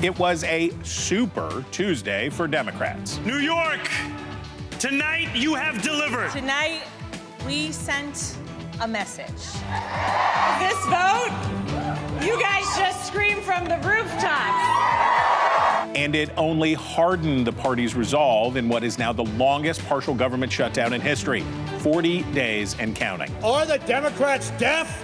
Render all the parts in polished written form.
It was a super Tuesday for Democrats. New York, tonight you have delivered. Tonight, we sent a message. This vote, you guys just screamed from the rooftops. And it only hardened the party's resolve in what is now the longest partial government shutdown in history, 40 days and counting. Are the Democrats deaf?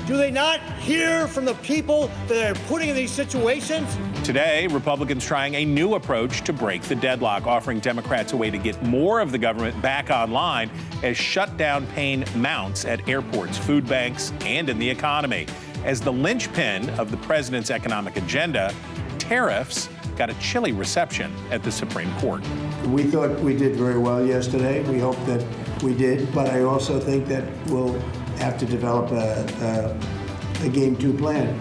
Do they not hear from the people that they're putting in these situations? Today, Republicans trying a new approach to break the deadlock, offering Democrats a way to get more of the government back online as shutdown pain mounts at airports, food banks, and in the economy. As the linchpin of the president's economic agenda, tariffs got a chilly reception at the Supreme Court. We thought we did very well yesterday. We hope that we did, but I also think that we'll have to develop a Game 2 plan.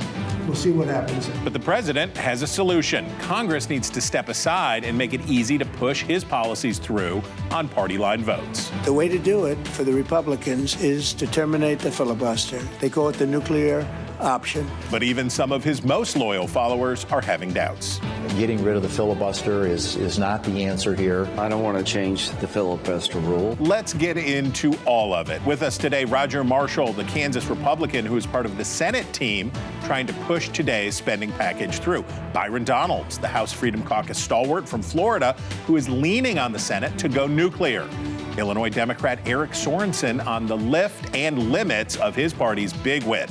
We'll see what happens. But the president has a solution. Congress needs to step aside and make it easy to push his policies through on party line votes. The way to do it for the Republicans is to terminate the filibuster. They call it the nuclear option. But even some of his most loyal followers are having doubts. Getting rid of the filibuster is not the answer here. I don't want to change the filibuster rule. Let's get into all of it. With us today, Roger Marshall, the Kansas Republican who is part of the Senate team trying to push today's spending package through. Byron Donalds, the House Freedom Caucus stalwart from Florida, who is leaning on the Senate to go nuclear. Illinois Democrat Eric Sorensen on the lift and limits of his party's big win.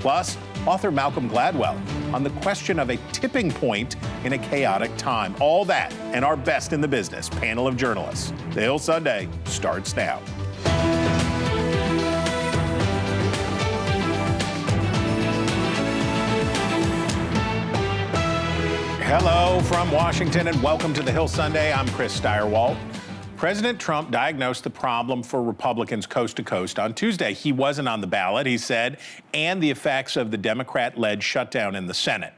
Plus, author Malcolm Gladwell on the question of a tipping point in a chaotic time. All that and our best in the business panel of journalists. The Hill Sunday starts now. Hello from Washington and welcome to the Hill Sunday. I'm Chris Stirewalt. President Trump diagnosed the problem for Republicans coast to coast on Tuesday. He wasn't on the ballot, he said, and the effects of the Democrat-led shutdown in the Senate.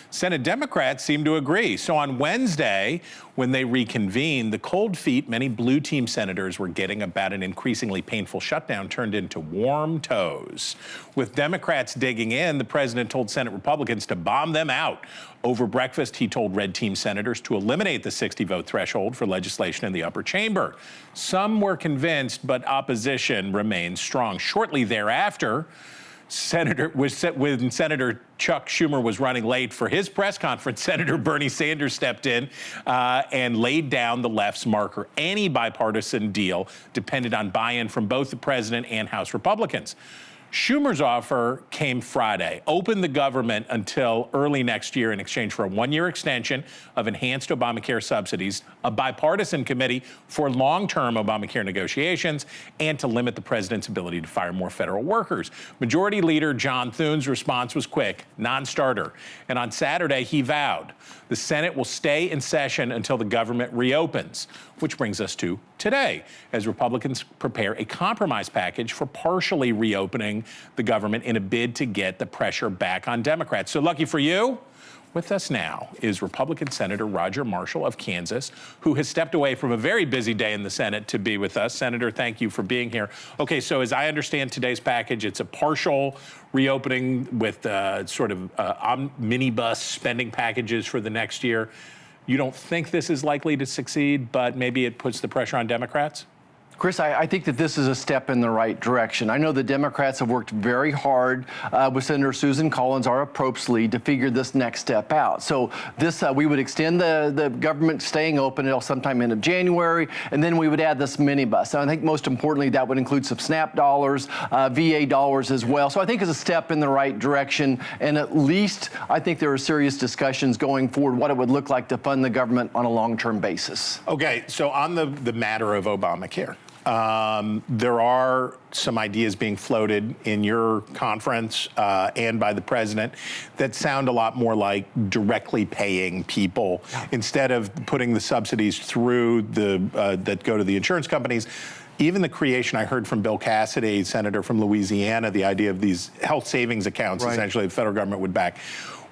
Senate Democrats seem to agree. So on Wednesday, when they reconvened, the cold feet many blue team senators were getting about an increasingly painful shutdown turned into warm toes. With Democrats digging in, the president told Senate Republicans to bomb them out. Over breakfast, he told red team senators to eliminate the 60-vote threshold for legislation in the upper chamber. Some were convinced, but opposition remained strong. Shortly thereafter, when Senator Chuck Schumer was running late for his press conference, Senator Bernie Sanders stepped in and laid down the left's marker. Any bipartisan deal depended on buy-in from both the president and House Republicans. Schumer's offer came Friday, opened the government until early next year in exchange for a one-year extension of enhanced Obamacare subsidies, a bipartisan committee for long-term Obamacare negotiations, and to limit the president's ability to fire more federal workers. Majority Leader John Thune's response was quick, non-starter. And on Saturday, he vowed the Senate will stay in session until the government reopens, which brings us to today, as Republicans prepare a compromise package for partially reopening the government in a bid to get the pressure back on Democrats. So lucky for you, with us now is Republican Senator Roger Marshall of Kansas, who has stepped away from a very busy day in the Senate to be with us. Senator, thank you for being here. Okay, so as I understand today's package, it's a partial reopening with sort of minibus spending packages for the next year. You don't think this is likely to succeed, but maybe it puts the pressure on Democrats? Chris, I think that this is a step in the right direction. I know the Democrats have worked very hard with Senator Susan Collins, our approach lead, to figure this next step out. So this, we would extend the government staying open until sometime end of January, and then we would add this minibus. And I think most importantly, that would include some SNAP dollars, VA dollars as well. So I think it's a step in the right direction, and at least I think there are serious discussions going forward what it would look like to fund the government on a long-term basis. Okay, so on the matter of Obamacare, there are some ideas being floated in your conference and by the president that sound a lot more like directly paying people instead of putting the subsidies through that go to the insurance companies. Even the creation, I heard from Bill Cassidy, senator from Louisiana, the idea of these health savings accounts, essentially the federal government would back.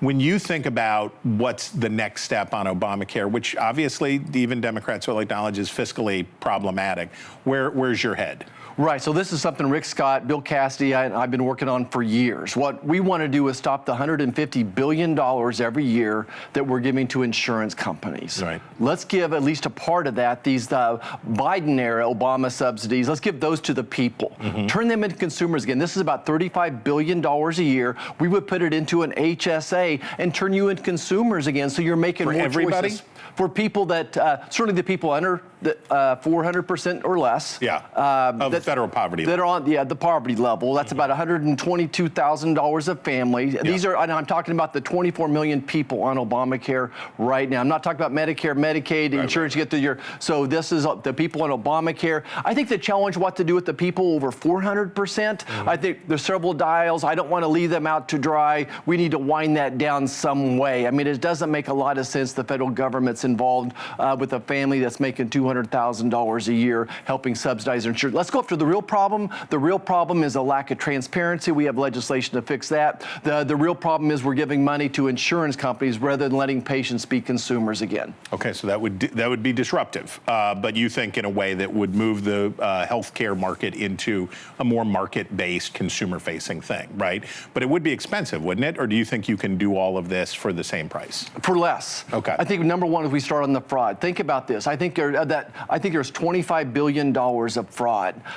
When you think about what's the next step on Obamacare, which obviously even Democrats will acknowledge is fiscally problematic, where's your head? Right, so this is something Rick Scott, Bill Cassidy, and I've been working on for years. What we want to do is stop the $150 billion every year that we're giving to insurance companies. Right. Let's give at least a part of that, these Biden-era Obama subsidies, let's give those to the people. Turn them into consumers again. This is about $35 billion a year. We would put it into an HSA and turn you into consumers again, so you're making For more everybody? choices. For people that, certainly the people under 400% or less. Yeah, of the federal poverty that are on the poverty level. That's about $122,000 a family. These are, and I'm talking about the 24 million people on Obamacare right now. I'm not talking about Medicare, Medicaid, insurance you get through your. So this is the people on Obamacare. I think the challenge, what to do with the people over 400%. I think there's several dials. I don't want to leave them out to dry. We need to wind that down some way. I mean, it doesn't make a lot of sense the federal government's involved with a family that's making $200,000 a year helping subsidize their insurance. Let's go after the real problem. The real problem is a lack of transparency. We have legislation to fix that. The real problem is we're giving money to insurance companies rather than letting patients be consumers again. Okay, so that would be disruptive, but you think in a way that would move the healthcare market into a more market-based, consumer-facing thing, right? But it would be expensive, wouldn't it? Or do you think you can do all of this for the same price? For less. Okay. I think number one, if we start on the fraud, think about this. I think there's $25 billion of fraud.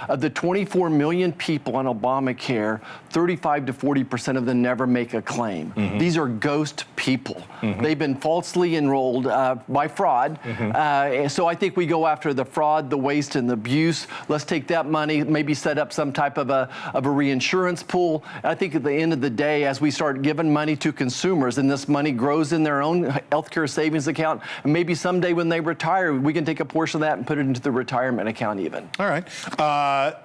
Of the 24 million people on Obamacare, 35 to 40% of them never make a claim. These are ghost people. They've been falsely enrolled by fraud. So I think we go after the fraud, the waste, and the abuse. Let's take that money, maybe set up some type of a reinsurance pool. I think at the end of the day, as we start giving money to consumers and this money grows in their own healthcare savings account, and maybe someday when they retire, we can take a portion of that and put it into the retirement account even. All right.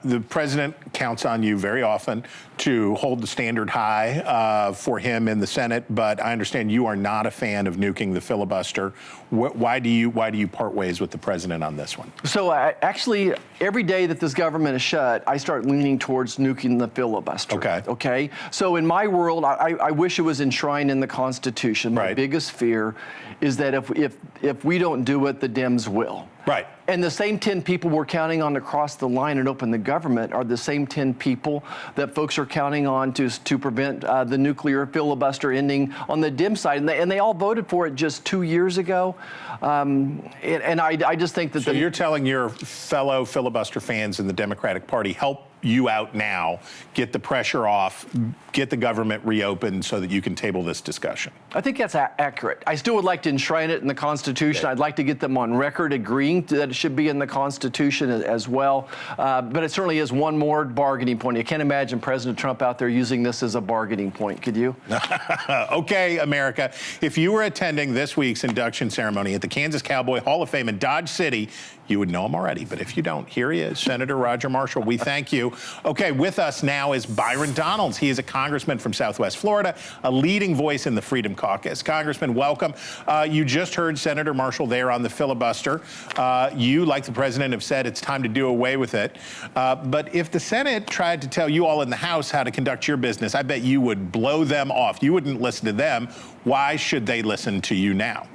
The president counts on you very often to hold the standard high for him in the Senate, but I understand you are not a fan of nuking the filibuster. Why do you part ways with the president on this one? So actually, every day that this government is shut, I start leaning towards nuking the filibuster. Okay. So in my world, I wish it was enshrined in the Constitution. My biggest fear is that if we don't do it, the Dems will. Right. And the same 10 people we're counting on to cross the line and open the government are the same 10 people that folks are counting on to prevent the nuclear filibuster ending on the Dem side. And they all voted for it just 2 years ago. And I just think that so you're telling your fellow filibuster fans in the Democratic Party, help you out now, get the pressure off, get the government reopened so that you can table this discussion. I think that's accurate. I still would like to enshrine it in the Constitution. I'd like to get them on record agreeing that it should be in the Constitution as well. But it certainly is one more bargaining point. You can't imagine President Trump out there using this as a bargaining point, could you? Okay, America. If you were attending this week's induction ceremony at the Kansas Cowboy Hall of Fame in Dodge City, you would know him already. But if you don't, here he is, Senator Roger Marshall. We thank you. Okay, with us now is Byron Donalds. He is a congressman from Southwest Florida, a leading voice in the Freedom Caucus. Congressman, welcome. You just heard Senator Marshall there on the filibuster. You, like the president, have said it's time to do away with it. But if the Senate tried to tell you all in the House how to conduct your business, I bet you would blow them off. You wouldn't listen to them. Why should they listen to you now?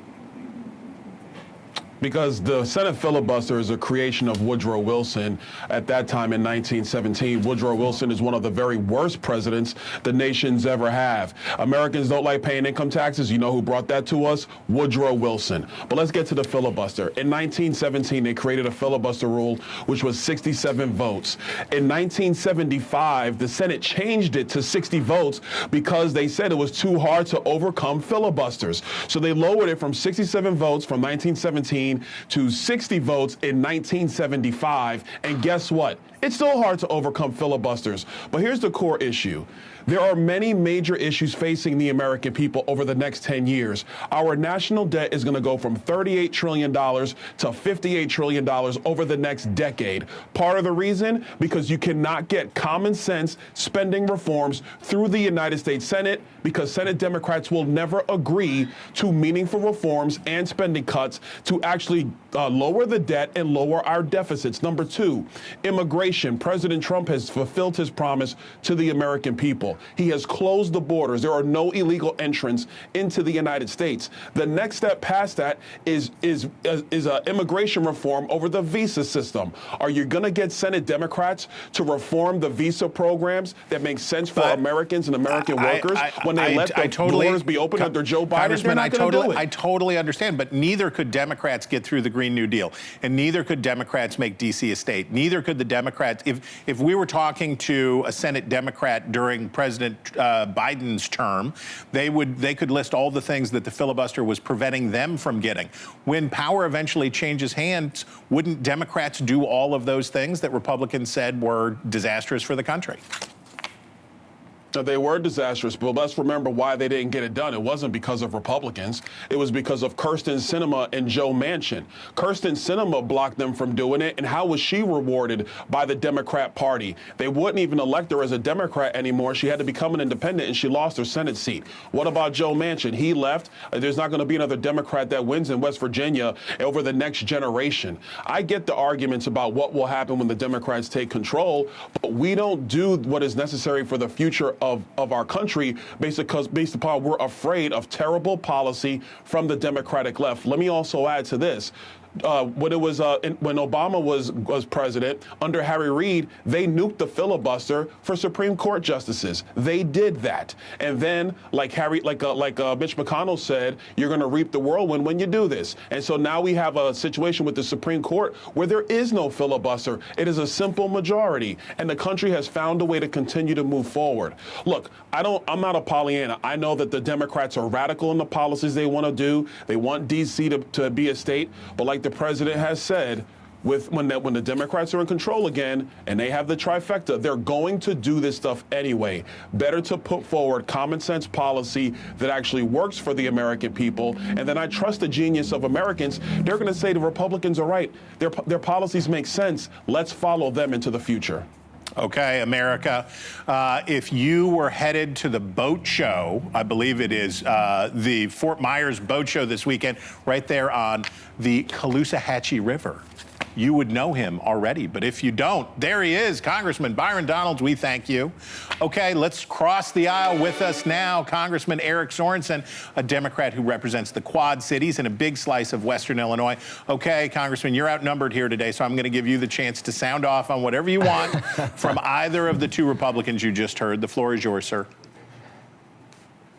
Because the Senate filibuster is a creation of Woodrow Wilson. At that time in 1917, Woodrow Wilson is one of the very worst presidents the nation's ever have. Americans don't like paying income taxes. You know who brought that to us? Woodrow Wilson. But let's get to the filibuster. In 1917, they created a filibuster rule, which was 67 votes. In 1975, the Senate changed it to 60 votes because they said it was too hard to overcome filibusters. So they lowered it from 67 votes from 1917 to 60 votes in 1975. And guess what? It's still hard to overcome filibusters. But here's the core issue. There are many major issues facing the American people over the next 10 years. Our national debt is going to go from $38 trillion to $58 trillion over the next decade. Part of the reason? Because you cannot get common sense spending reforms through the United States Senate, because Senate Democrats will never agree to meaningful reforms and spending cuts to actually lower the debt and lower our deficits. Number two, immigration. President Trump has fulfilled his promise to the American people. deal. He has closed the borders. There are no illegal entrants into the United States. The next step past that is immigration reform over the visa system. Are you going to get Senate Democrats to reform the visa programs that make sense for Americans and American workers when they let the doors be open under Joe Biden? They're not going to do it. I totally understand, but neither could Democrats get through the Green New Deal, and neither could Democrats make D.C. a state. Neither could the Democrats. If we were talking to a Senate Democrat during President Biden's term, they could list all the things that the filibuster was preventing them from getting. When power eventually changes hands, wouldn't Democrats do all of those things that Republicans said were disastrous for the country? They were disastrous, but let's remember why they didn't get it done. It wasn't because of Republicans. It was because of Kyrsten Sinema and Joe Manchin. Kyrsten Sinema blocked them from doing it, and how was she rewarded by the Democrat Party? They wouldn't even elect her as a Democrat anymore. She had to become an independent, and she lost her Senate seat. What about Joe Manchin? He left. There's not going to be another Democrat that wins in West Virginia over the next generation. I get the arguments about what will happen when the Democrats take control, but we don't do what is necessary for the future of our country based upon we're afraid of terrible policy from the Democratic left. Let me also add to this. When Obama was president, under Harry Reid, they nuked the filibuster for Supreme Court justices. They did that, and then, like Mitch McConnell said, you're going to reap the whirlwind when you do this. And so now we have a situation with the Supreme Court where there is no filibuster. It is a simple majority, and the country has found a way to continue to move forward. Look, I'm not a Pollyanna. I know that the Democrats are radical in the policies they want to do. They want D.C. to be a state, but like the president has said, when the Democrats are in control again and they have the trifecta, they're going to do this stuff anyway. Better to put forward common sense policy that actually works for the American people. And then I trust the genius of Americans. They're going to say the Republicans are right. Their policies make sense. Let's follow them into the future. Okay, America, if you were headed to the boat show, I believe it is the Fort Myers boat show this weekend, right there on the Caloosahatchee River, you would know him already. But if you don't, there he is, Congressman Byron Donalds. We thank you. Okay, let's cross the aisle with us now. Congressman Eric Sorensen, a Democrat who represents the Quad Cities and a big slice of Western Illinois. Okay, Congressman, you're outnumbered here today, so I'm going to give you the chance to sound off on whatever you want from either of the two Republicans you just heard. The floor is yours, sir.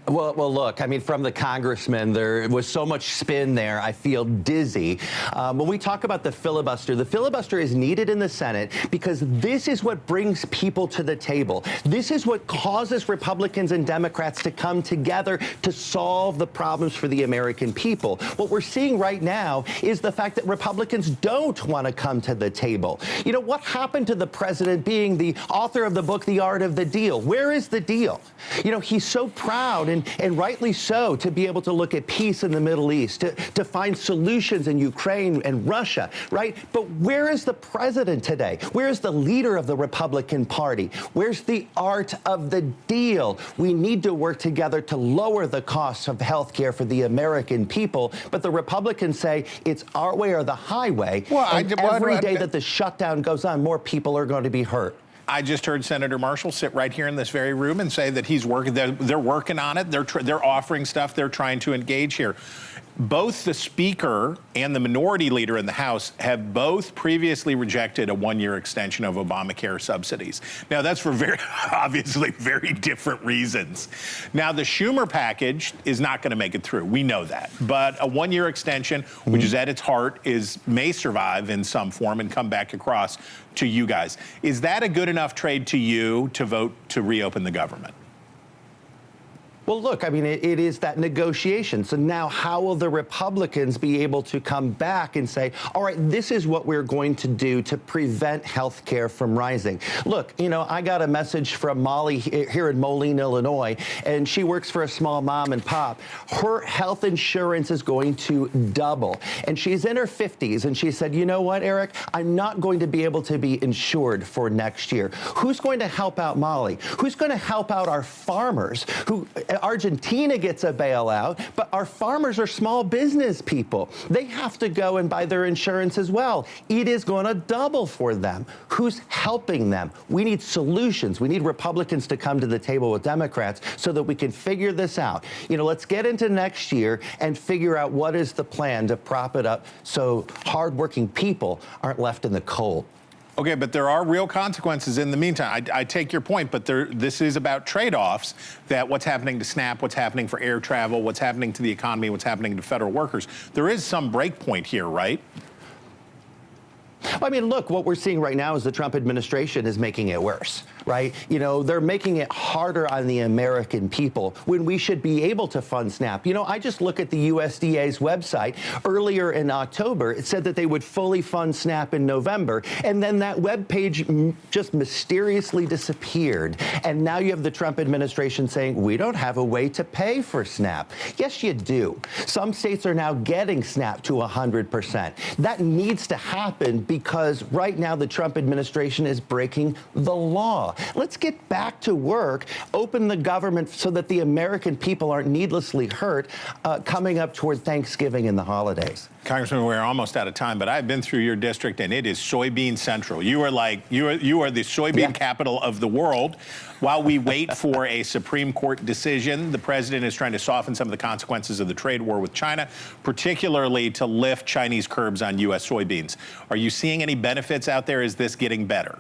Well, look, I mean, from the congressman, there was so much spin there, I feel dizzy. When we talk about the filibuster is needed in the Senate because this is what brings people to the table. This is what causes Republicans and Democrats to come together to solve the problems for the American people. What we're seeing right now is the fact that Republicans don't want to come to the table. You know, what happened to the president being the author of the book, The Art of the Deal? Where is the deal? You know, he's so proud and rightly so, to be able to look at peace in the Middle East, to find solutions in Ukraine and Russia, right? But where is the president today? Where is the leader of the Republican Party? Where's the art of the deal? We need to work together to lower the costs of health care for the American people. But the Republicans say it's our way or the highway. Well, every day that the shutdown goes on, more people are going to be hurt. I just heard Senator Marshall sit right here in this very room and say that he's working. They're working on it. They're offering stuff. They're trying to engage here. Both the Speaker and the Minority Leader in the House have both previously rejected a one-year extension of Obamacare subsidies. Now, that's for obviously very different reasons. Now, the Schumer package is not going to make it through. We know that. But a one-year extension, which is at its heart, may survive in some form and come back across to you guys. Is that a good enough trade to you to vote to reopen the government? Well, look, I mean, it is that negotiation. So now how will the Republicans be able to come back and say, all right, this is what we're going to do to prevent health care from rising? Look, you know, I got a message from Molly here in Moline, Illinois, and she works for a small mom and pop. Her health insurance is going to double. And she's in her 50s. And she said, you know what, Eric, I'm not going to be able to be insured for next year. Who's going to help out Molly? Who's going to help out our farmers who Argentina gets a bailout, but our farmers are small business people. They have to go and buy their insurance as well. It is going to double for them. Who's helping them? We need solutions. We need Republicans to come to the table with Democrats so that we can figure this out. Let's get into next year and figure out what is the plan to prop it up so hardworking people aren't left in the cold. Okay, but there are real consequences in the meantime. I take your point, but this is about trade-offs, that what's happening to SNAP, what's happening for air travel, what's happening to the economy, what's happening to federal workers. There is some break point here, right? I mean, look, what we're seeing right now is the Trump administration is making it worse, right? They're making it harder on the American people when we should be able to fund SNAP. I just look at the USDA's website. Earlier in October, it said that they would fully fund SNAP in November, and then that web page just mysteriously disappeared. And now you have the Trump administration saying, we don't have a way to pay for SNAP. Yes, you do. Some states are now getting SNAP to 100%. That needs to happen because right now the Trump administration is breaking the law. Let's get back to work, open the government so that the American people aren't needlessly hurt coming up toward Thanksgiving and the holidays. Congressman, we're almost out of time, but I've been through your district, and it is soybean central. You are the soybean capital of the world. While we wait for a Supreme Court decision, the president is trying to soften some of the consequences of the trade war with China, particularly to lift Chinese curbs on U.S. soybeans. Are you seeing any benefits out there? Is this getting better?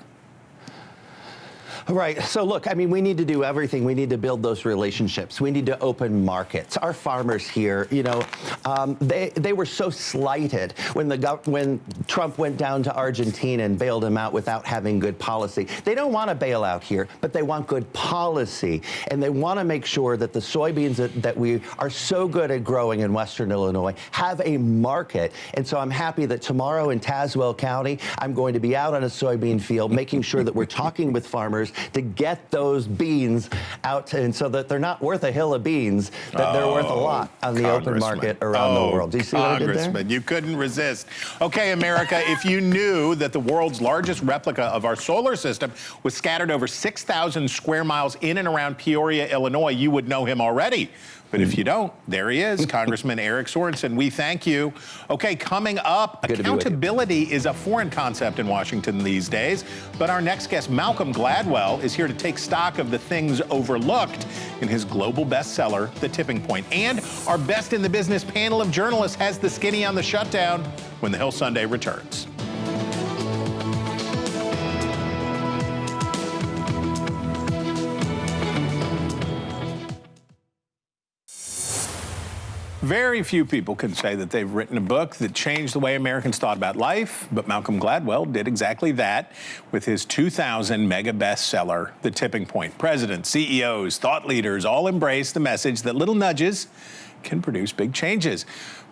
Right. So, look, I mean, we need to do everything. We need to build those relationships. We need to open markets. Our farmers here, they were so slighted when Trump went down to Argentina and bailed them out without having good policy. They don't want a bailout here, but they want good policy. And they want to make sure that the soybeans that we are so good at growing in Western Illinois have a market. And so I'm happy that tomorrow in Tazewell County, I'm going to be out on a soybean field, making sure that we're talking with farmers to get those beans out, and so that they're not worth a hill of beans, that they're worth a lot on the open market around the world. Do you see what I did there? Congressman, you couldn't resist. Okay, America, if you knew that the world's largest replica of our solar system was scattered over 6,000 square miles in and around Peoria, Illinois, you would know him already. But if you don't, there he is, Congressman Eric Sorensen. We thank you. Okay, coming up, accountability is a foreign concept in Washington these days. But our next guest, Malcolm Gladwell, is here to take stock of the things overlooked in his global bestseller, The Tipping Point. And our Best in the Business panel of journalists has the skinny on the shutdown when the Hill Sunday returns. Very few people can say that they've written a book that changed the way Americans thought about life, but Malcolm Gladwell did exactly that with his 2000 mega bestseller, The Tipping Point. Presidents, CEOs, thought leaders all embrace the message that little nudges can produce big changes.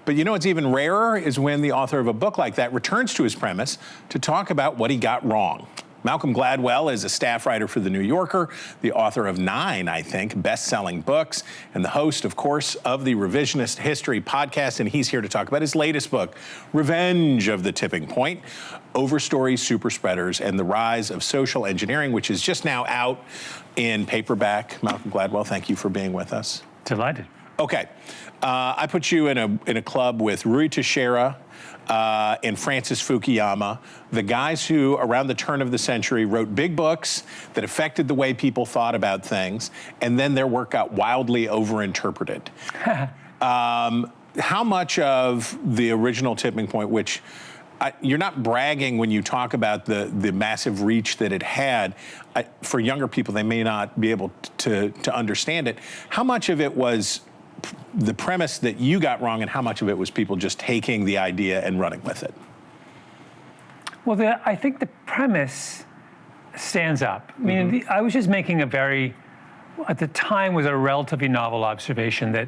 But you know what's even rarer is when the author of a book like that returns to his premise to talk about what he got wrong. Malcolm Gladwell is a staff writer for The New Yorker, the author of 9, I think, best-selling books, and the host, of course, of the Revisionist History podcast, and he's here to talk about his latest book, Revenge of the Tipping Point, Overstory Super Spreaders and the Rise of Social Engineering, which is just now out in paperback. Malcolm Gladwell, thank you for being with us. Delighted. Okay. I put you in a club with Rui Teixeira, and Francis Fukuyama, the guys who, around the turn of the century, wrote big books that affected the way people thought about things, and then their work got wildly overinterpreted. How much of the original Tipping Point, which you're not bragging when you talk about the massive reach that it had, for younger people, they may not be able to understand it. How much of it was the premise that you got wrong, and how much of it was people just taking the idea and running with it? Well, I think the premise stands up. I mean, I was just making at the time, was a relatively novel observation that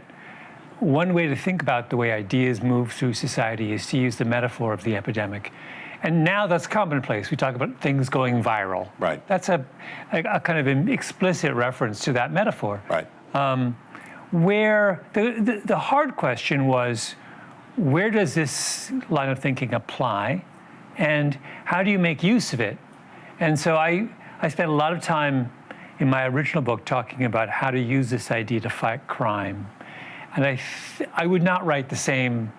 one way to think about the way ideas move through society is to use the metaphor of the epidemic. And now that's commonplace. We talk about things going viral. Right. That's a kind of an explicit reference to that metaphor. Right. Where the hard question was, where does this line of thinking apply, and how do you make use of it? And so I spent a lot of time in my original book talking about how to use this idea to fight crime. And I would not write the same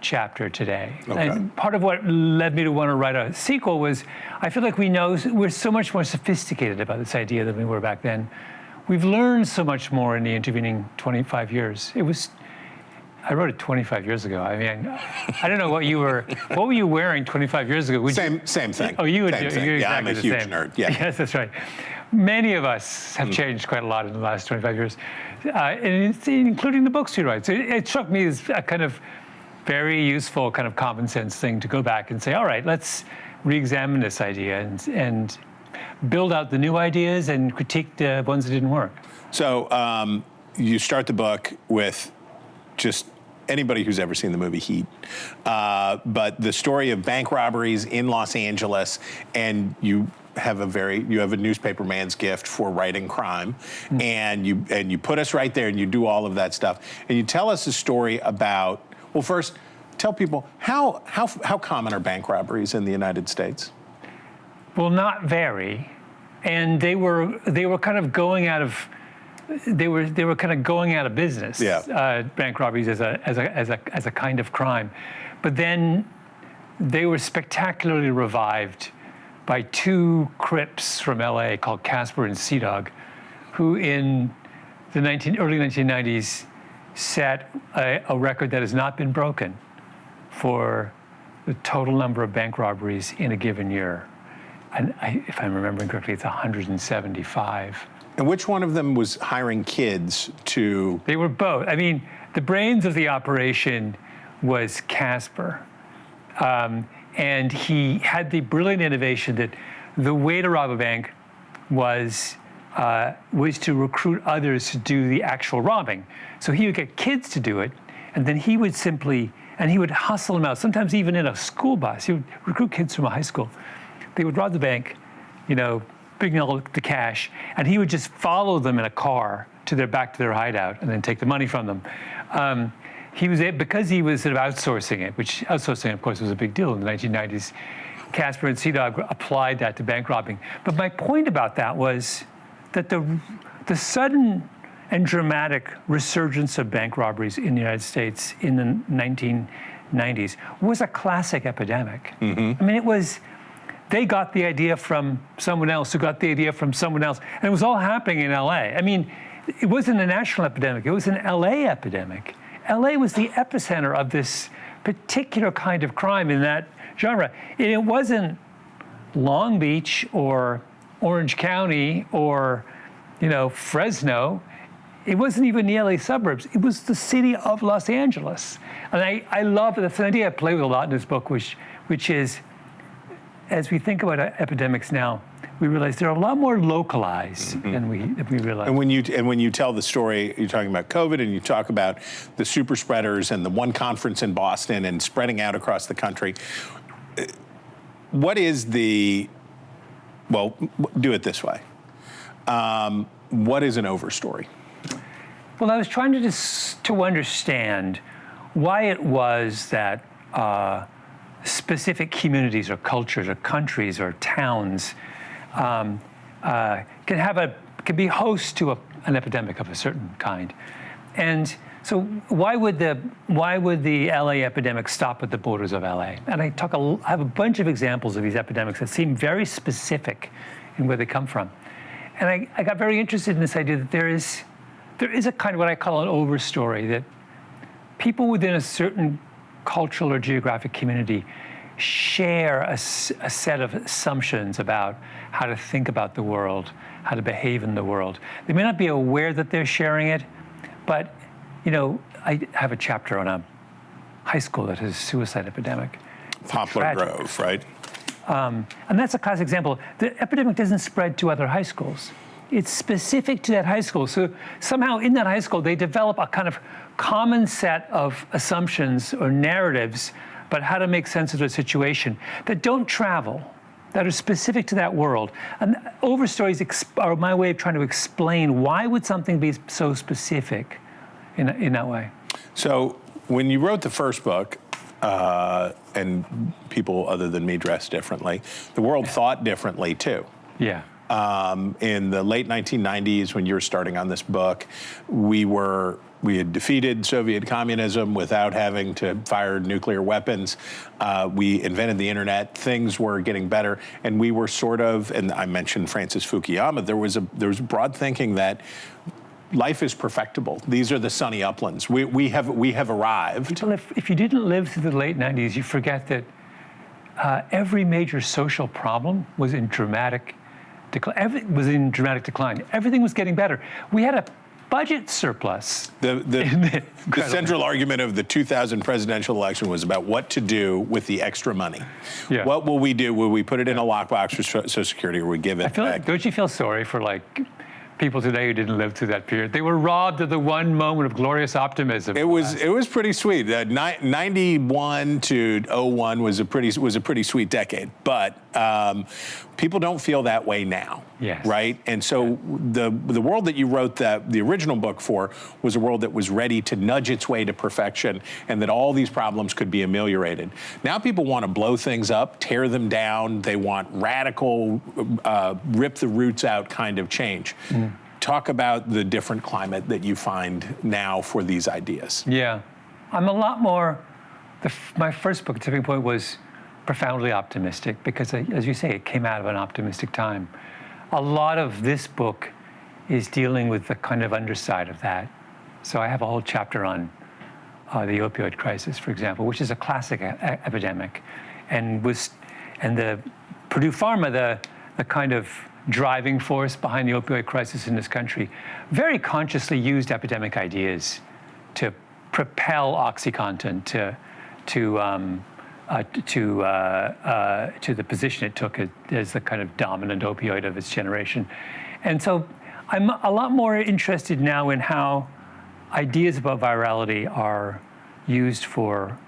chapter today. Okay. And part of what led me to want to write a sequel was I feel like we're so much more sophisticated about this idea than we were back then. We've learned so much more in the intervening 25 years. I wrote it 25 years ago. I mean, I don't know what were you wearing 25 years ago? Same thing. Oh, you would Same do. thing. You're Yeah, exactly I'm a the huge same. nerd. Yeah. Yes, that's right. Many of us have changed quite a lot in the last 25 years, and including the books you write. So it struck me as a kind of very useful kind of common sense thing to go back and say, all right, let's re-examine this idea and build out the new ideas and critique the ones that didn't work. So you start the book with just anybody who's ever seen the movie Heat, but the story of bank robberies in Los Angeles, and you have a newspaper man's gift for writing crime, and you put us right there, and you do all of that stuff, and you tell us a story about. Well, first, tell people how common are bank robberies in the United States? Well, not very, and they were kind of going out of. They were kind of going out of business. Yeah. Bank robberies as a kind of crime, but then they were spectacularly revived by two Crips from LA called Casper and Sea-Dog, who in the early 1990s set a record that has not been broken for the total number of bank robberies in a given year. And if I'm remembering correctly, it's 175. And which one of them was hiring kids to? They were both. I mean, the brains of the operation was Casper. And he had the brilliant innovation that the way to rob a bank was to recruit others to do the actual robbing. So he would get kids to do it, and then he would hustle them out, sometimes even in a school bus. He would recruit kids from a high school. They would rob the bank, bring all the cash, and he would just follow them in a car back to their hideout and then take the money from them. Because he was sort of outsourcing it, which outsourcing, of course, was a big deal in the 1990s. Casper and Sea-Dog applied that to bank robbing. But my point about that was that the sudden and dramatic resurgence of bank robberies in the United States in the 1990s was a classic epidemic. Mm-hmm. I mean, they got the idea from someone else who got the idea from someone else, and it was all happening in LA. I mean, it wasn't a national epidemic, it was an LA epidemic. LA was the epicenter of this particular kind of crime in that genre. And it wasn't Long Beach or Orange County or, Fresno. It wasn't even the LA suburbs. It was the city of Los Angeles. And I love that's an idea I play with a lot in this book, which is, as we think about epidemics now, we realize they're a lot more localized than we realize. And when you tell the story, you're talking about COVID, and you talk about the super spreaders and the one conference in Boston and spreading out across the country. What is well, do it this way. What is an overstory? Well, I was trying to understand why it was that specific communities or cultures or countries or towns can be host to an epidemic of a certain kind. And so why would the LA epidemic stop at the borders of LA? And I have a bunch of examples of these epidemics that seem very specific in where they come from. And I got very interested in this idea that there is a kind of what I call an overstory, that people within a certain cultural or geographic community share a set of assumptions about how to think about the world, how to behave in the world. They may not be aware that they're sharing it, but I have a chapter on a high school that has a suicide epidemic. Poplar Grove, right? And that's a classic example. The epidemic doesn't spread to other high schools. It's specific to that high school. So somehow in that high school, they develop a kind of common set of assumptions or narratives about how to make sense of the situation that don't travel, that are specific to that world. And overstories are my way of trying to explain why would something be so specific in that way. So when you wrote the first book, and people other than me dressed differently, the world thought differently too. Yeah. In the late 1990s, when you were starting on this book, we had defeated Soviet communism without having to fire nuclear weapons. We invented the internet. Things were getting better, and we were sort of. And I mentioned Francis Fukuyama. There was broad thinking that life is perfectible. These are the sunny uplands. We have arrived. Well, if you didn't live through the late 90s, you forget that every major social problem was in dramatic decline. Everything was getting better. We had a budget surplus. The central argument of the 2000 presidential election was about what to do with the extra money. Yeah. What will we do? Will we put it in a lockbox for Social Security, or we give it back? Don't you feel sorry for people today who didn't live through that period? They were robbed of the one moment of glorious optimism. It was pretty sweet. 91 to 01 was a pretty sweet decade, but people don't feel that way now. Yes. Right? And so the world that you wrote the original book for was a world that was ready to nudge its way to perfection, and that all these problems could be ameliorated. Now people want to blow things up, tear them down. They want radical, rip the roots out kind of change. Talk about the different climate that you find now for these ideas. Yeah. I'm a lot more, my first book, Tipping Point, was profoundly optimistic because, as you say, it came out of an optimistic time. A lot of this book is dealing with the kind of underside of that. So I have a whole chapter on the opioid crisis, for example, which is a classic epidemic, and the Purdue Pharma, the kind of driving force behind the opioid crisis in this country, very consciously used epidemic ideas to propel OxyContin to the position it took as the kind of dominant opioid of its generation. And so I'm a lot more interested now in how ideas about virality are used for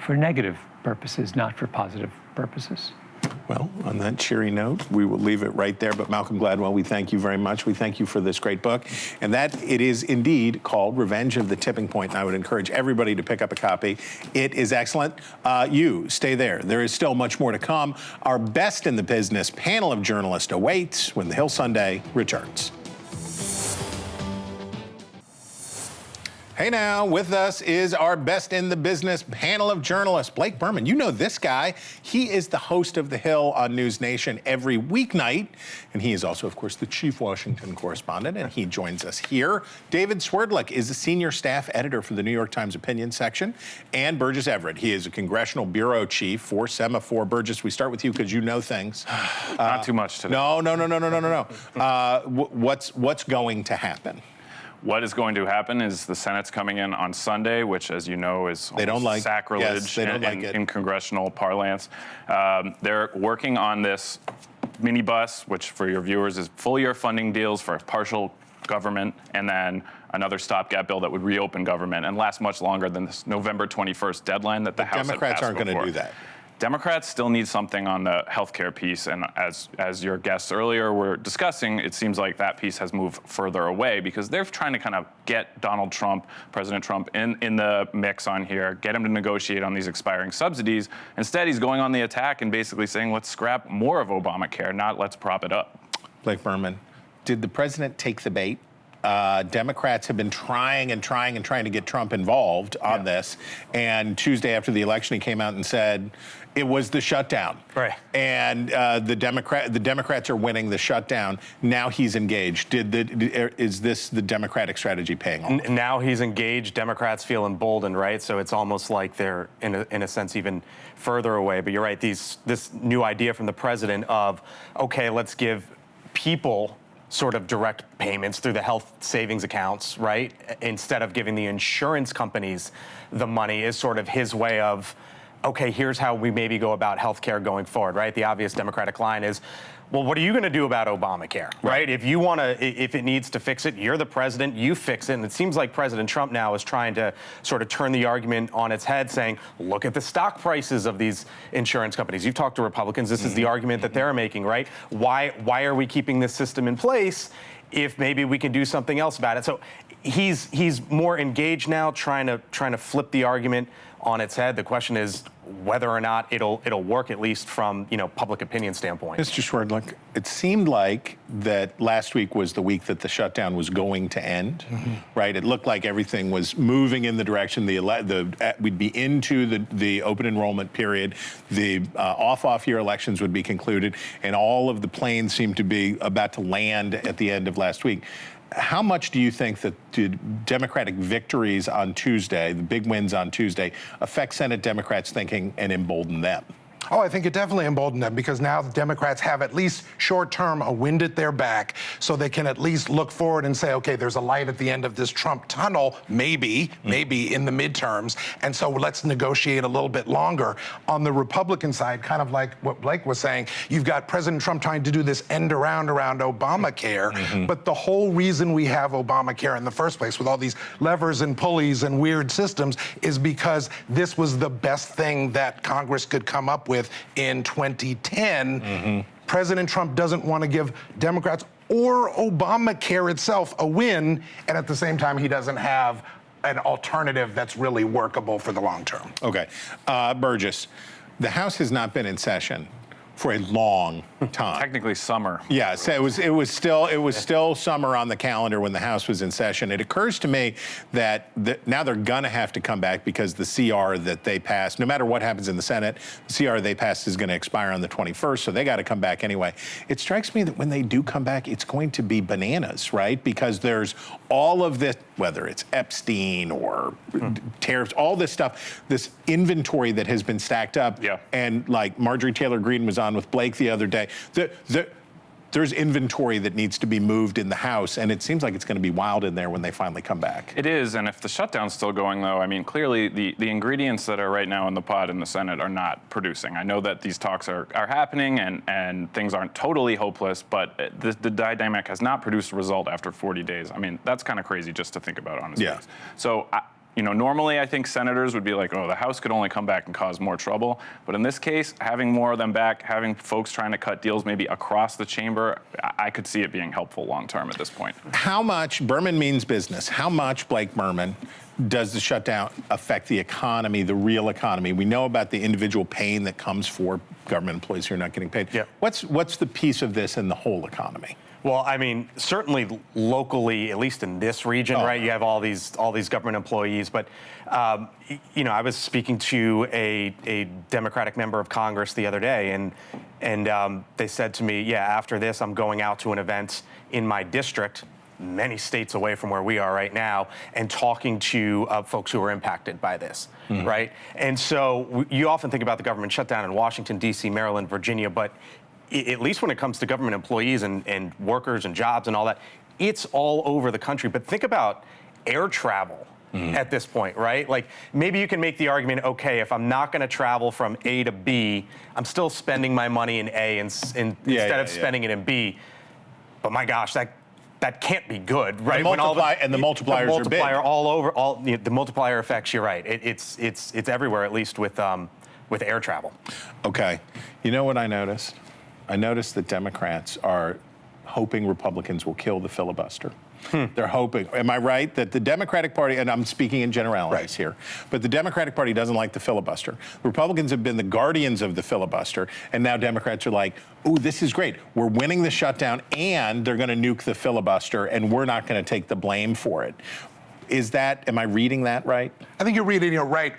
negative purposes, not for positive purposes. Well, on that cheery note, we will leave it right there. But Malcolm Gladwell, we thank you very much. We thank you for this great book. And that it is indeed called Revenge of the Tipping Point. And I would encourage everybody to pick up a copy. It is excellent. You stay there. There is still much more to come. Our best in the business panel of journalists awaits when the Hill Sunday returns. Hey now, with us is our best in the business panel of journalists. Blake Berman, you know this guy. He is the host of The Hill on NewsNation every weeknight. And he is also, of course, the chief Washington correspondent, and he joins us here. David Swerdlick is the senior staff editor for the New York Times opinion section. And Burgess Everett, he is a congressional bureau chief for Semaphore. Burgess, we start with you because you know things. Not too much today. No. What's going to happen? What is going to happen is the Senate's coming in on Sunday, which, as you know, is sacrilege in congressional parlance. They're working on this minibus, which for your viewers is full-year funding deals for partial government, and then another stopgap bill that would reopen government and last much longer than this November 21st deadline that the House had passed Democrats aren't going to do that. Democrats still need something on the healthcare piece, and as your guests earlier were discussing, it seems like that piece has moved further away because they're trying to kind of get Donald Trump, President Trump, in the mix on here, get him to negotiate on these expiring subsidies. Instead, he's going on the attack and basically saying, let's scrap more of Obamacare, not let's prop it up. Blake Berman, did the president take the bait? Democrats have been trying to get Trump involved on this. And Tuesday after the election, he came out and said it was the shutdown. Right. And the Democrats are winning the shutdown. Now he's engaged. Is this the Democratic strategy paying off? Now he's engaged. Democrats feel emboldened, right? So it's almost like they're in a sense even further away. But you're right. This new idea from the president of, okay, let's give people sort of direct payments through the health savings accounts, right? Instead of giving the insurance companies the money is sort of his way of, okay, here's how we maybe go about healthcare going forward, right? The obvious Democratic line is, well, what are you going to do about Obamacare, right? If it needs to fix it, you're the president, you fix it. And it seems like President Trump now is trying to sort of turn the argument on its head, saying, look at the stock prices of these insurance companies. You've talked to Republicans. This is the argument that they're making, right? Why are we keeping this system in place if maybe we can do something else about it? So he's more engaged now, trying to flip the argument on its head. The question is, whether or not it'll work, at least from public opinion standpoint. Mr. Schwerdlick, it seemed like that last week was the week that the shutdown was going to end, right? It looked like everything was moving in the direction we'd be into the open enrollment period, the off year elections would be concluded, and all of the planes seemed to be about to land at the end of last week. How much do you think that the Democratic victories on Tuesday, the big wins on Tuesday, affect Senate Democrats' thinking and embolden them? Oh, I think it definitely emboldened them, because now the Democrats have at least short-term a wind at their back, so they can at least look forward and say, okay, there's a light at the end of this Trump tunnel, maybe in the midterms, and so let's negotiate a little bit longer. On the Republican side, kind of like what Blake was saying, you've got President Trump trying to do this end around Obamacare, but the whole reason we have Obamacare in the first place, with all these levers and pulleys and weird systems, is because this was the best thing that Congress could come up with in 2010. President Trump doesn't want to give Democrats or Obamacare itself a win, and at the same time, he doesn't have an alternative that's really workable for the long term. Okay. Burgess, the House has not been in session for a long time. Technically summer. Yeah, so it was still summer on the calendar when the House was in session. It occurs to me that now they're gonna have to come back, because the CR that they passed, no matter what happens in the Senate, the CR they passed is gonna expire on the 21st, so they gotta come back anyway. It strikes me that when they do come back, it's going to be bananas, right? Because there's all of this, whether it's Epstein or tariffs, all this stuff, this inventory that has been stacked up. Yeah. And like Marjorie Taylor Greene was on with Blake the other day. There's inventory that needs to be moved in the House, and it seems like it's going to be wild in there when they finally come back. It is, and if the shutdown's still going, though, I mean, clearly the ingredients that are right now in the pot in the Senate are not producing. I know that these talks are happening, and things aren't totally hopeless, but the dynamic has not produced a result after 40 days. I mean, that's kind of crazy just to think about, honestly. Yeah. So, normally I think senators would be like, oh, the House could only come back and cause more trouble. But in this case, having more of them back, having folks trying to cut deals maybe across the chamber, I could see it being helpful long term at this point. How much, Berman means business, how much, Blake Berman, does the shutdown affect the economy, the real economy? We know about the individual pain that comes for government employees who are not getting paid. Yeah. What's the piece of this in the whole economy? Well, I mean, certainly locally, at least in this region, right? You have all these government employees, but I was speaking to a Democratic member of Congress the other day, and they said to me, yeah, after this, I'm going out to an event in my district, many states away from where we are right now, and talking to folks who are impacted by this, right? And so you often think about the government shutdown in Washington, D.C., Maryland, Virginia, but at least when it comes to government employees and workers and jobs and all that, it's all over the country. But think about air travel at this point, right? Like, maybe you can make the argument, okay, if I'm not going to travel from A to B, I'm still spending my money in A instead of spending it in B. But my gosh, that can't be good, right? The multipliers are big. All over, the multiplier effects. You're right. It's everywhere, at least with air travel. Okay, you know what I noticed? I noticed that Democrats are hoping Republicans will kill the filibuster. They're hoping, am I right, that the Democratic Party, and I'm speaking in generalities here, but the Democratic Party doesn't like the filibuster. Republicans have been the guardians of the filibuster, and now Democrats are like, ooh, this is great. We're winning the shutdown, and they're going to nuke the filibuster, and we're not going to take the blame for it. Am I reading that right? I think you're reading it right.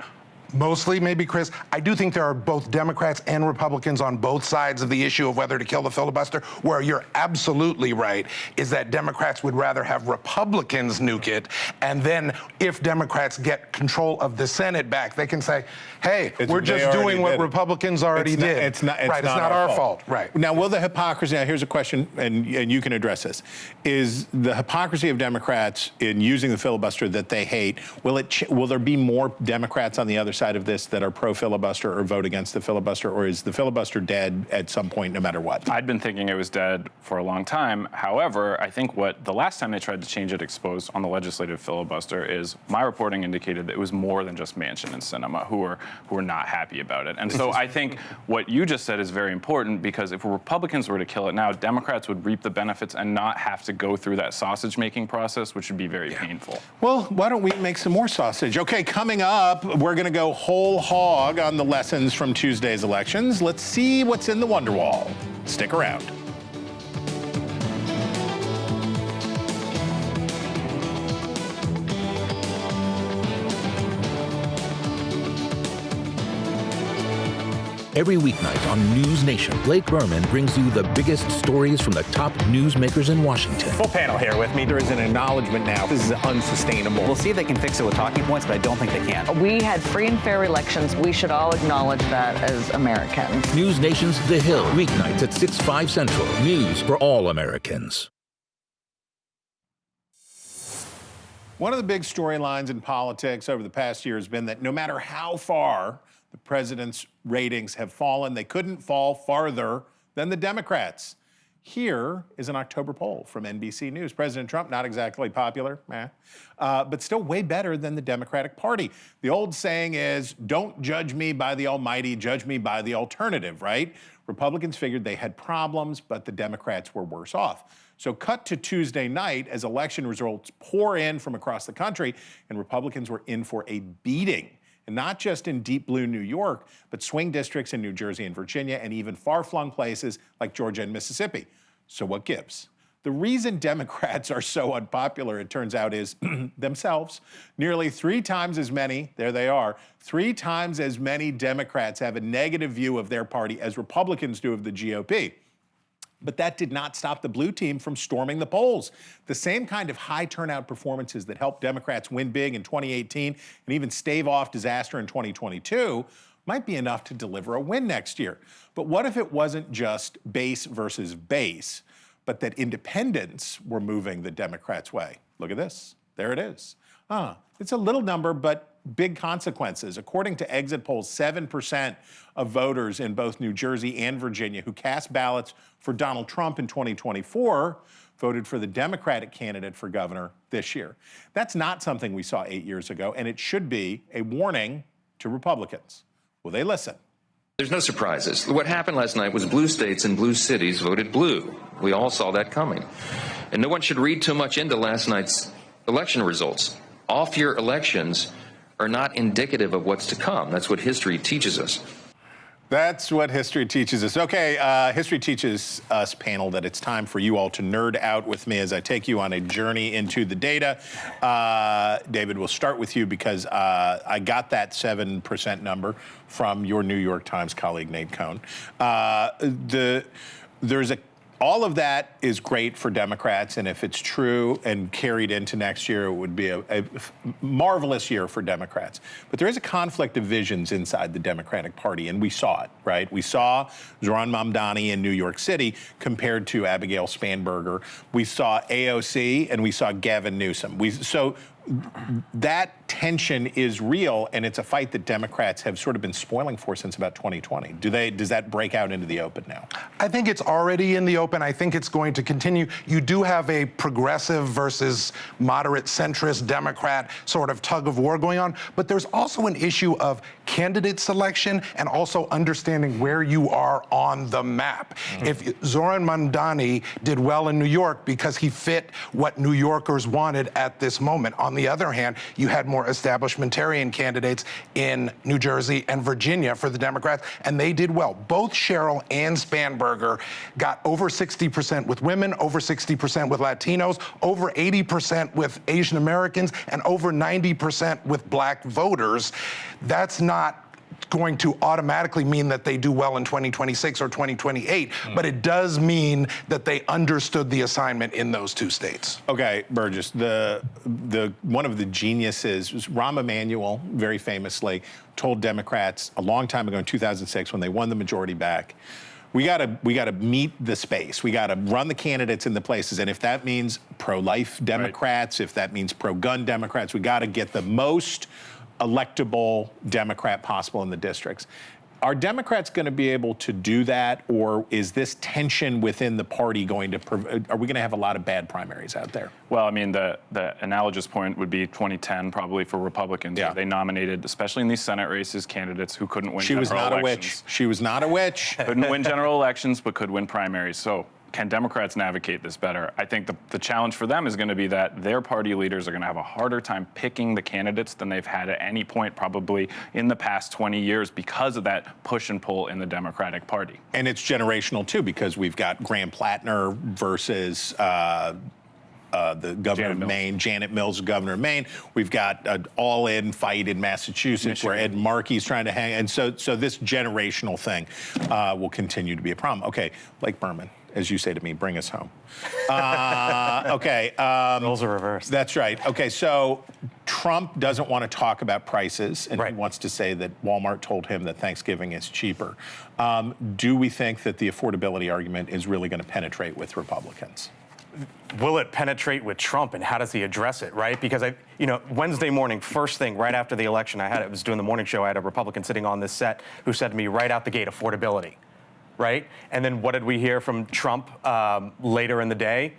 Mostly, maybe, Chris. I do think there are both Democrats and Republicans on both sides of the issue of whether to kill the filibuster. Where you're absolutely right is that Democrats would rather have Republicans nuke it, and then if Democrats get control of the Senate back, they can say, hey, we're just doing what Republicans already did. It's not our fault. Right. Now, will the hypocrisy, now here's a question, and you can address this. Is the hypocrisy of Democrats in using the filibuster that they hate, will there be more Democrats on the other side of this that are pro-filibuster or vote against the filibuster, or is the filibuster dead at some point no matter what? I'd been thinking it was dead for a long time. However, I think what the last time they tried to change it exposed on the legislative filibuster is my reporting indicated that it was more than just Manchin and Sinema who were not happy about it. And so I think what you just said is very important, because if Republicans were to kill it now, Democrats would reap the benefits and not have to go through that sausage-making process, which would be very painful. Well, why don't we make some more sausage? Okay, coming up, we're going to go go whole hog on the lessons from Tuesday's elections. Let's see what's in the Wonderwall. Stick around. Every weeknight on NewsNation, Blake Berman brings you the biggest stories from the top newsmakers in Washington. Full panel here with me. There is an acknowledgement now. This is unsustainable. We'll see if they can fix it with talking points, but I don't think they can. We had free and fair elections. We should all acknowledge that as Americans. NewsNation's The Hill, weeknights at 6, 5 Central. News for all Americans. One of the big storylines in politics over the past year has been that no matter how far the president's ratings have fallen, they couldn't fall farther than the Democrats. Here is an October poll from NBC News. President Trump, not exactly popular, but still way better than the Democratic Party. The old saying is, don't judge me by the almighty, judge me by the alternative, right? Republicans figured they had problems, but the Democrats were worse off. So cut to Tuesday night as election results pour in from across the country, and Republicans were in for a beating. And not just in deep blue New York, but swing districts in New Jersey and Virginia, and even far-flung places like Georgia and Mississippi. So what gives? The reason Democrats are so unpopular, it turns out, is themselves. Nearly 3 times as many, there they are, 3 times as many Democrats have a negative view of their party as Republicans do of the GOP. But that did not stop the blue team from storming the polls. The same kind of high turnout performances that helped Democrats win big in 2018 and even stave off disaster in 2022 might be enough to deliver a win next year. But what if it wasn't just base versus base, but that independents were moving the Democrats' way? Look at this. There it is. It's a little number, but big consequences. According to exit polls, 7% of voters in both New Jersey and Virginia who cast ballots for Donald Trump in 2024 voted for the Democratic candidate for governor this year. That's not something we saw 8 years ago, and it should be a warning to Republicans. Will they listen? There's no surprises. What happened last night was blue states and blue cities voted blue. We all saw that coming. And no one should read too much into last night's election results. Off-year elections are not indicative of what's to come. That's what history teaches us. That's what history teaches us. Okay, history teaches us, panel, that it's time for you all to nerd out with me as I take you on a journey into the data. David, we'll start with you because I got that 7% number from your New York Times colleague, Nate Cohn. All of that is great for Democrats, and if it's true and carried into next year, it would be a marvelous year for Democrats. But there is a conflict of visions inside the Democratic Party, and we saw it, right? We saw Zohran Mamdani in New York City compared to Abigail Spanberger. We saw AOC, and we saw Gavin Newsom. So that tension is real, and it's a fight that Democrats have sort of been spoiling for since about 2020. Does that break out into the open now? I think it's already in the open. I think it's going to continue. You do have a progressive versus moderate centrist Democrat sort of tug of war going on, but there's also an issue of candidate selection and also understanding where you are on the map. Mm-hmm. If Zohran Mamdani did well in New York because he fit what New Yorkers wanted at this moment. On the other hand, you had more establishmentarian candidates in New Jersey and Virginia for the Democrats, and they did well. Both Cheryl and Spanberger got over 60% with women, over 60% with Latinos, over 80% with Asian Americans, and over 90% with black voters. That's not going to automatically mean that they do well in 2026 or 2028, but it does mean that they understood the assignment in those 2 states. Okay, Burgess, the one of the geniuses was Rahm Emanuel, very famously told Democrats a long time ago in 2006 when they won the majority back, we gotta meet the space. We gotta run the candidates in the places, and if that means pro-life Democrats, if that means pro-gun Democrats, we gotta get the most electable Democrat possible in the districts. Are Democrats going to be able to do that, or is this tension within the party are we going to have a lot of bad primaries out there? Well, I mean, the analogous point would be 2010 probably for Republicans. Yeah. They nominated, especially in these Senate races, candidates who couldn't win general elections. She was not a witch. Couldn't win general elections, but could win primaries. So can Democrats navigate this better? I think the challenge for them is going to be that their party leaders are going to have a harder time picking the candidates than they've had at any point probably in the past 20 years because of that push and pull in the Democratic Party. And it's generational, too, because we've got Graham Plattner versus the governor of Maine, Janet Mills, governor of Maine. We've got an all-in fight in Massachusetts where Ed Markey's trying to hang. And so this generational thing will continue to be a problem. Okay, Blake Berman, as you say to me, bring us home. Okay. Roles are reversed. That's right. Okay, so Trump doesn't want to talk about prices, and he wants to say that Walmart told him that Thanksgiving is cheaper. Do we think that the affordability argument is really going to penetrate with Republicans? Will it penetrate with Trump, and how does he address it, right? Because Wednesday morning, first thing, right after the election, I was doing the morning show, I had a Republican sitting on this set who said to me right out the gate, affordability, right? And then what did we hear from Trump later in the day?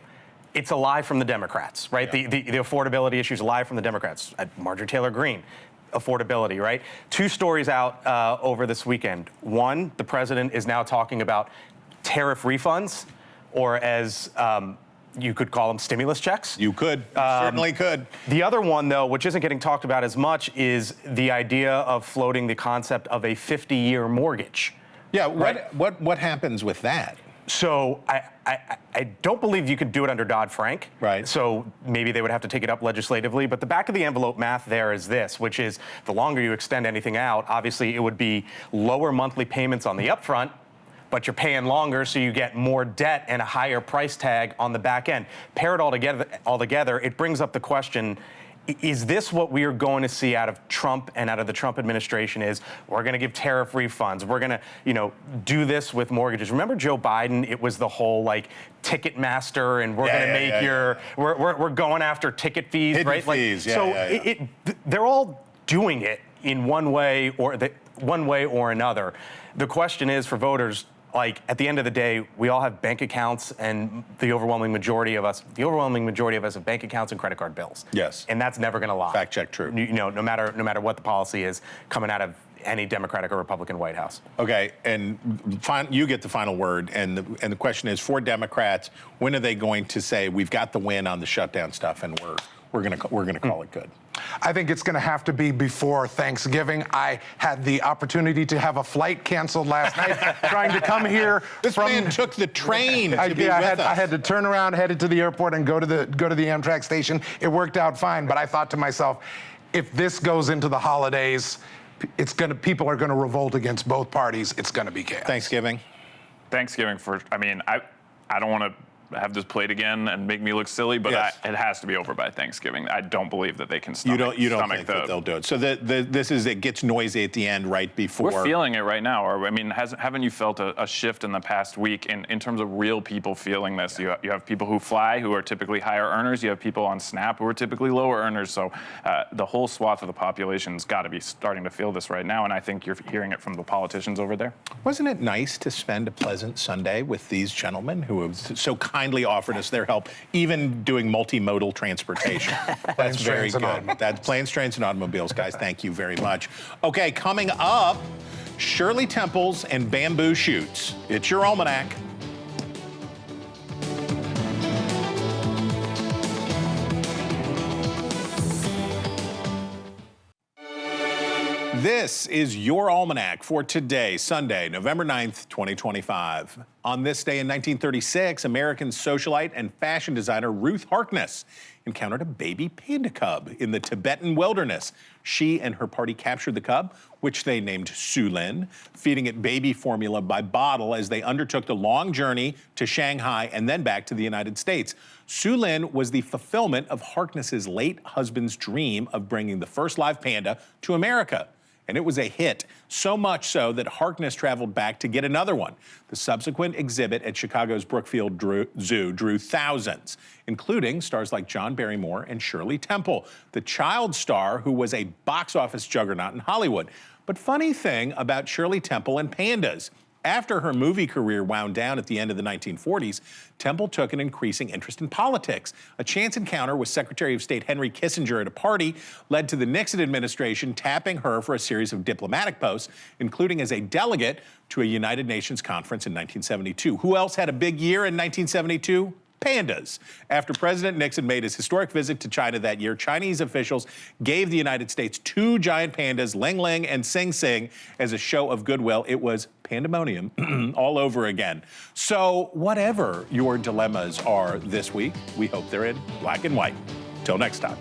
It's a lie from the Democrats, right? Yeah. The affordability issue is a lie from the Democrats. Marjorie Taylor Greene, affordability, right? Two stories out over this weekend. One, the president is now talking about tariff refunds, or as you could call them stimulus checks. You could, certainly could. The other one, though, which isn't getting talked about as much, is the idea of floating the concept of a 50-year mortgage. Yeah, what happens with that? So I don't believe you could do it under Dodd-Frank. Right. So maybe they would have to take it up legislatively. But the back of the envelope math there is this, which is the longer you extend anything out, obviously it would be lower monthly payments on the upfront, but you're paying longer, so you get more debt and a higher price tag on the back end. Pair it all together, it brings up the question, is this what we are going to see out of Trump and out of the Trump administration? Is we're going to give tariff refunds, we're going to do this with mortgages. Remember Joe Biden? It was the whole ticket master, and we're going to make we're going after ticket fees, hidden right? Fees. They're all doing it in one way or another. The question is for voters, at the end of the day, we all have bank accounts, and the overwhelming majority of us have bank accounts and credit card bills. Yes. And that's never going to lie. Fact check, true. No matter what the policy is coming out of any Democratic or Republican White House. Okay, and you get the final word. And the question is, for Democrats, when are they going to say we've got the win on the shutdown stuff, and we're gonna call it good? I think it's going to have to be before Thanksgiving. I had the opportunity to have a flight canceled last night, trying to come here. This man took the train to be with us. I had to turn around, headed to the airport, and go to the Amtrak station. It worked out fine, but I thought to myself, if this goes into the holidays, people are going to revolt against both parties. It's going to be chaos. Thanksgiving I don't want to have this played again and make me look silly, but it has to be over by Thanksgiving. I don't believe that they can stomach. You don't think that they'll do it. So it gets noisy at the end right before. We're feeling it right now. Or haven't you felt a shift in the past week in terms of real people feeling this? You have people who fly who are typically higher earners. You have people on SNAP who are typically lower earners. So the whole swath of the population's got to be starting to feel this right now. And I think you're hearing it from the politicians over there. Wasn't it nice to spend a pleasant Sunday with these gentlemen who have so kindly offered us their help, even doing multimodal transportation? That's very good. That's planes, trains, and automobiles, guys. Thank you very much. Okay, coming up, Shirley Temples and bamboo shoots. It's your almanac. This is your almanac for today, Sunday, November 9th, 2025. On this day in 1936, American socialite and fashion designer Ruth Harkness encountered a baby panda cub in the Tibetan wilderness. She and her party captured the cub, which they named Sulin, feeding it baby formula by bottle as they undertook the long journey to Shanghai and then back to the United States. Sulin was the fulfillment of Harkness's late husband's dream of bringing the first live panda to America. And it was a hit, so much so that Harkness traveled back to get another one. The subsequent exhibit at Chicago's Brookfield Zoo drew thousands, including stars like John Barrymore and Shirley Temple, the child star who was a box office juggernaut in Hollywood. But funny thing about Shirley Temple and pandas, After her movie career wound down at the end of the 1940s, Temple took an increasing interest in politics. A chance encounter with Secretary of State Henry Kissinger at a party led to the Nixon administration tapping her for a series of diplomatic posts, including as a delegate to a United Nations conference in 1972. Who else had a big year in 1972? Pandas. After President Nixon made his historic visit to China that year, Chinese officials gave the United States 2 giant pandas, Ling Ling and Sing Sing, as a show of goodwill. It was pandemonium all over again. So whatever your dilemmas are this week, we hope they're in black and white. Till next time.